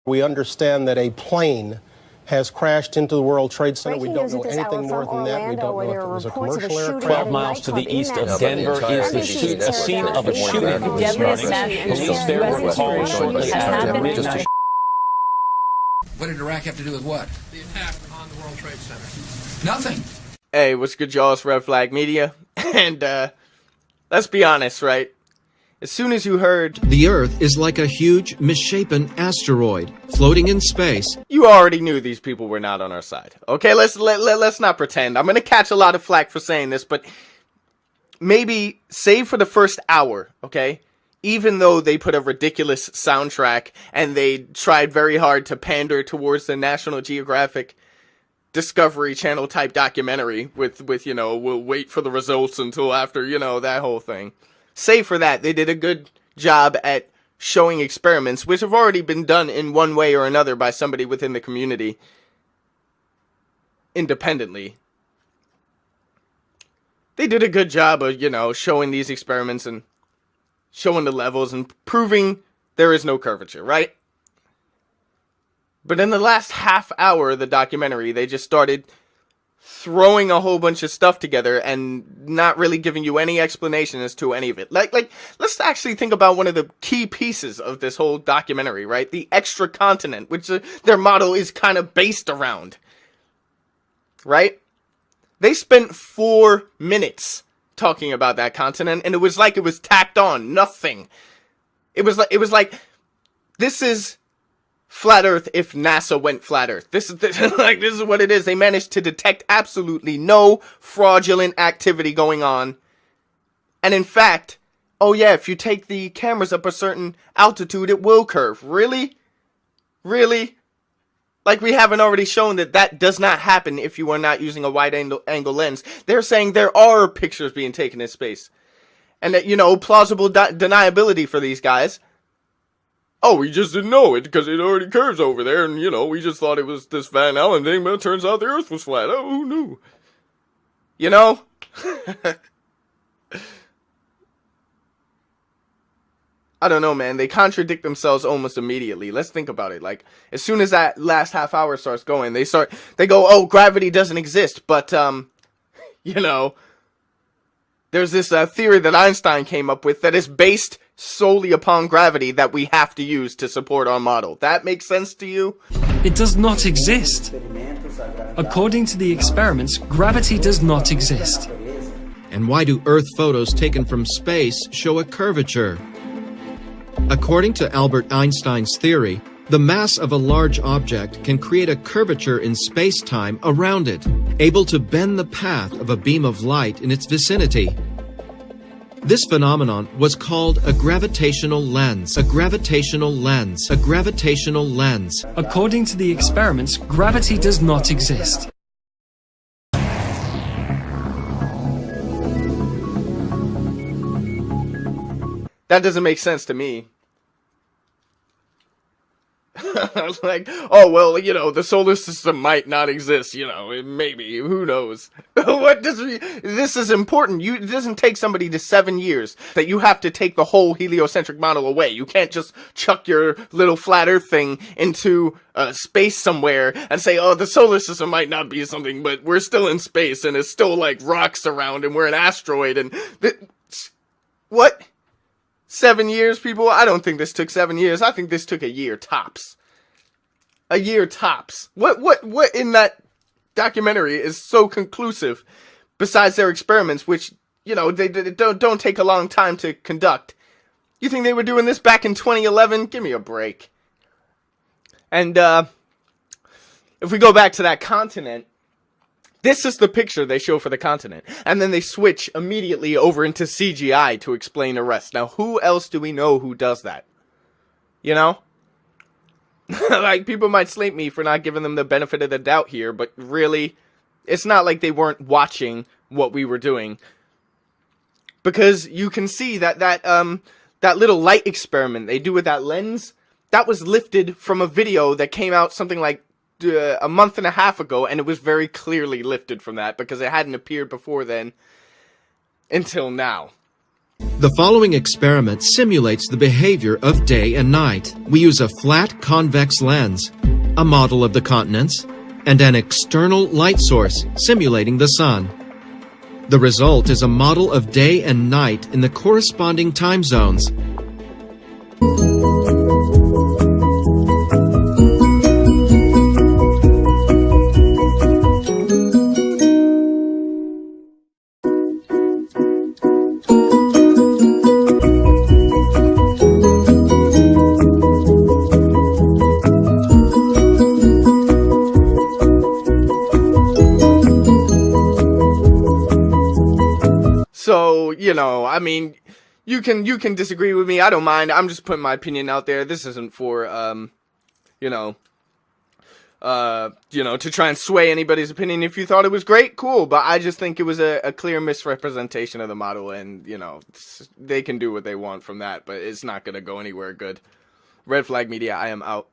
We understand that a plane has crashed into the World Trade Center. We don't know anything more than that. We don't know if it was a commercial aircraft. 12 miles to the east of Denver is a scene of a shooting this morning. Police there were called shortly after midnight. What did Iraq have to do with what? The attack on the World Trade Center. Nothing. Hey, what's good, y'all? It's Red Flag Media. And, let's be honest, right? As soon as you heard the Earth is like a huge, misshapen asteroid floating in space, you already knew these people were not on our side. Okay, let's not pretend. I'm gonna catch a lot of flack for saying this, but maybe save for the first hour, okay? Even though they put a ridiculous soundtrack and they tried very hard to pander towards the National Geographic Discovery Channel type documentary with you know, we'll wait for the results until after, you know, that whole thing. Save for that, they did a good job at showing experiments, which have already been done in one way or another by somebody within the community, independently. They did a good job of, you know, showing these experiments and showing the levels and proving there is no curvature, right? But in the last half hour of the documentary, they just started throwing a whole bunch of stuff together and not really giving you any explanation as to any of it. Like, let's actually think about one of the key pieces of this whole documentary, right? The extra continent, which their model is kind of based around, right? They spent 4 minutes talking about that continent, and it was like it was tacked on. Nothing. It was like this is Flat Earth if NASA went flat Earth. This is what it is. They managed to detect absolutely no fraudulent activity going on. And in fact, oh yeah, if you take the cameras up a certain altitude, it will curve. Really? Really? Like we haven't already shown that does not happen if you are not using a wide angle lens. They're saying there are pictures being taken in space. And that, you know, plausible deniability for these guys. Oh, we just didn't know it because it already curves over there, and, you know, we just thought it was this Van Allen thing, but it turns out the Earth was flat. Oh, who knew? You know? I don't know, man. They contradict themselves almost immediately. Let's think about it. Like, as soon as that last half hour starts going, they go, oh, gravity doesn't exist, but, you know, there's this theory that Einstein came up with that is based solely upon gravity that we have to use to support our model. That makes sense to you? It does not exist. According to the experiments, gravity does not exist. And why do Earth photos taken from space show a curvature? According to Albert Einstein's theory, the mass of a large object can create a curvature in space-time around it, able to bend the path of a beam of light in its vicinity. This phenomenon was called a gravitational lens. A gravitational lens. A gravitational lens. According to the experiments, gravity does not exist. That doesn't make sense to me. Like, oh, well, you know, the solar system might not exist, you know, maybe, who knows? This is important. It doesn't take somebody to 7 years that you have to take the whole heliocentric model away. You can't just chuck your little flat Earth thing into space somewhere and say, oh, the solar system might not be something, but we're still in space and it's still like rocks around and we're an asteroid and... What? 7 years, people? I don't think this took 7 years. I think this took a year tops. A year tops. What in that documentary is so conclusive, besides their experiments, which, you know, they don't take a long time to conduct? You think they were doing this back in 2011? Give me a break. And, if we go back to that continent, this is the picture they show for the continent. And then they switch immediately over into CGI to explain the rest. Now, who else do we know who does that? You know? Like, people might slate me for not giving them the benefit of the doubt here, but really, it's not like they weren't watching what we were doing. Because you can see that little light experiment they do with that lens, that was lifted from a video that came out something like a month and a half ago, and it was very clearly lifted from that because it hadn't appeared before then until now. The following experiment simulates the behavior of day and night. We use a flat convex lens, a model of the continents, and an external light source simulating the sun. The result is a model of day and night in the corresponding time zones. So, you know, I mean, you can disagree with me. I don't mind. I'm just putting my opinion out there. This isn't for, you know, to try and sway anybody's opinion. If you thought it was great, cool. But I just think it was a clear misrepresentation of the model. And, you know, they can do what they want from that. But it's not going to go anywhere good. Red Flag Media, I am out.